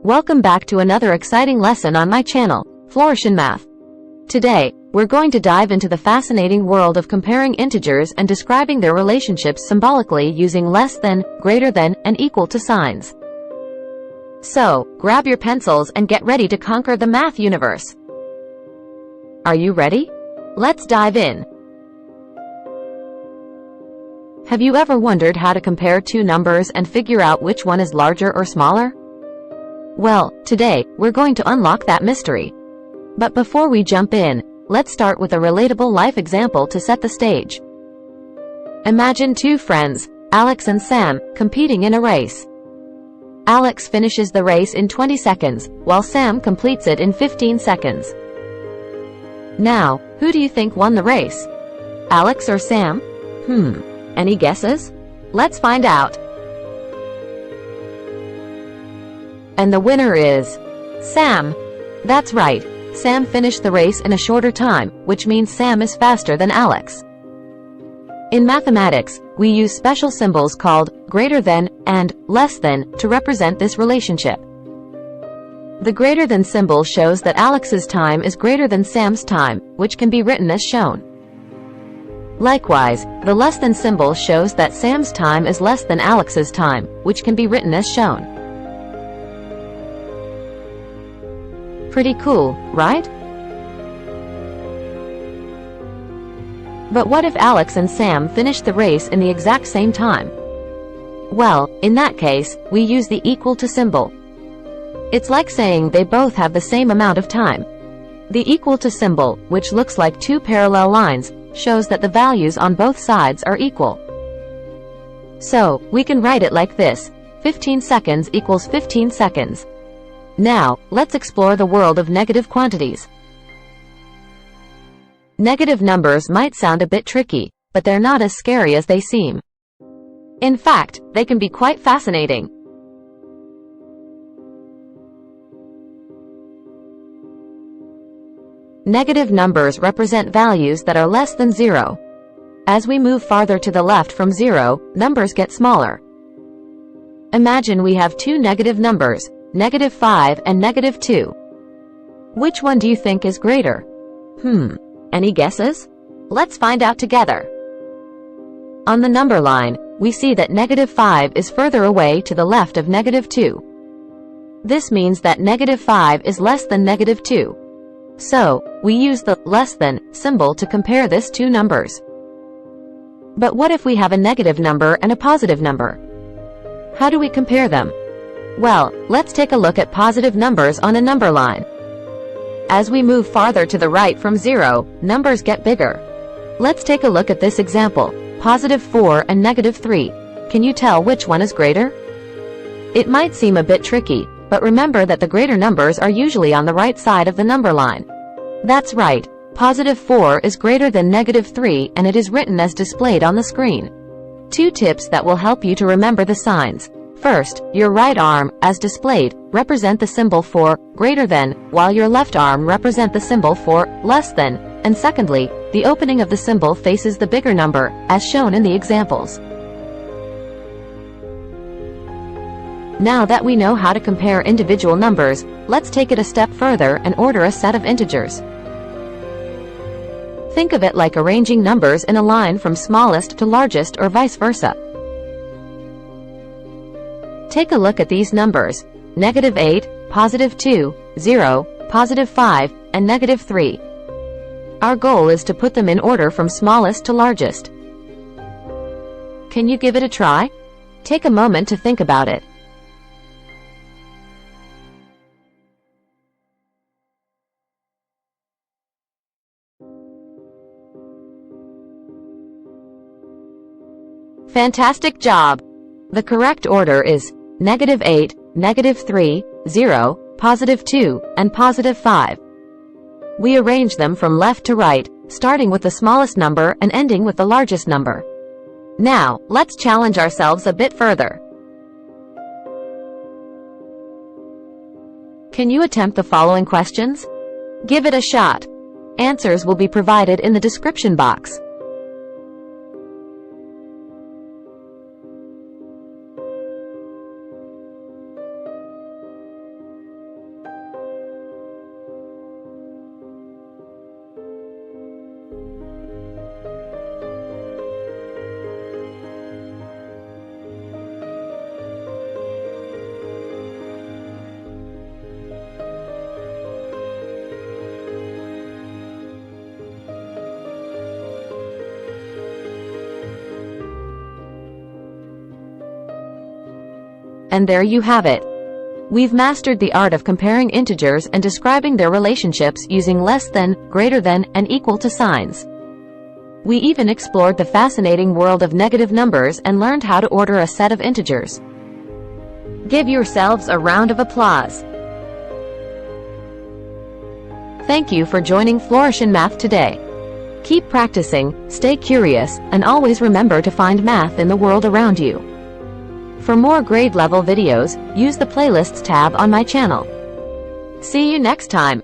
Welcome back to another exciting lesson on my channel, Flourishinmath. Today, we're going to dive into the fascinating world of comparing integers and describing their relationships symbolically using less than, greater than, and equal to signs. So, grab your pencils and get ready to conquer the math universe. Are you ready? Let's dive in. Have you ever wondered how to compare two numbers and figure out which one is larger or smaller? Well, today, we're going to unlock that mystery. But before we jump in, let's start with a relatable life example to set the stage. Imagine two friends, Alex and Sam, competing in a race. Alex finishes the race in 20 seconds, while Sam completes it in 15 seconds. Now, who do you think won the race? Alex or Sam? Any guesses? Let's find out. And the winner is Sam. That's right. Sam finished the race in a shorter time, which means Sam is faster than Alex. In mathematics, we use special symbols called greater than and less than to represent this relationship. The greater than symbol shows that Alex's time is greater than Sam's time, which can be written as shown. Likewise, the less than symbol shows that Sam's time is less than Alex's time, which can be written as shown. Pretty cool, right? But what if Alex and Sam finished the race in the exact same time? Well, in that case, we use the equal to symbol. It's like saying they both have the same amount of time. The equal to symbol, which looks like two parallel lines, shows that the values on both sides are equal. So, we can write it like this: 15 seconds equals 15 seconds. Now, let's explore the world of negative quantities. Negative numbers might sound a bit tricky, but they're not as scary as they seem. In fact, they can be quite fascinating. Negative numbers represent values that are less than 0. As we move farther to the left from 0, numbers get smaller. Imagine we have two negative numbers, -5 and -2. Which one do you think is greater? Any guesses? Let's find out together. On the number line, we see that -5 is further away to the left of -2. This means that -5 is less than -2. So, we use the less than symbol to compare these two numbers. But what if we have a negative number and a positive number? How do we compare them? Well, let's take a look at positive numbers on a number line. As we move farther to the right from 0, numbers get bigger. Let's take a look at this example, +4 and -3. Can you tell which one is greater? It might seem a bit tricky, but remember that the greater numbers are usually on the right side of the number line. That's right, +4 is greater than -3 and it is written as displayed on the screen. Two tips that will help you to remember the signs. First, your right arm, as displayed, represent the symbol for greater than, while your left arm represent the symbol for less than, and secondly, the opening of the symbol faces the bigger number, as shown in the examples. Now that we know how to compare individual numbers, let's take it a step further and order a set of integers. Think of it like arranging numbers in a line from smallest to largest or vice versa. Take a look at these numbers: -8, +2, 0, +5, and -3. Our goal is to put them in order from smallest to largest. Can you give it a try? Take a moment to think about it. Fantastic job! The correct order is -8, -3, 0, +2, and +5. We arrange them from left to right, starting with the smallest number and ending with the largest number. Now, let's challenge ourselves a bit further. Can you attempt the following questions? Give it a shot. Answers will be provided in the description box. And there you have it. We've mastered the art of comparing integers and describing their relationships using less than, greater than, and equal to signs. We even explored the fascinating world of negative numbers and learned how to order a set of integers. Give yourselves a round of applause. Thank you for joining Flourishinmath today. Keep practicing, stay curious, and always remember to find math in the world around you. For more grade level videos, use the playlists tab on my channel. See you next time.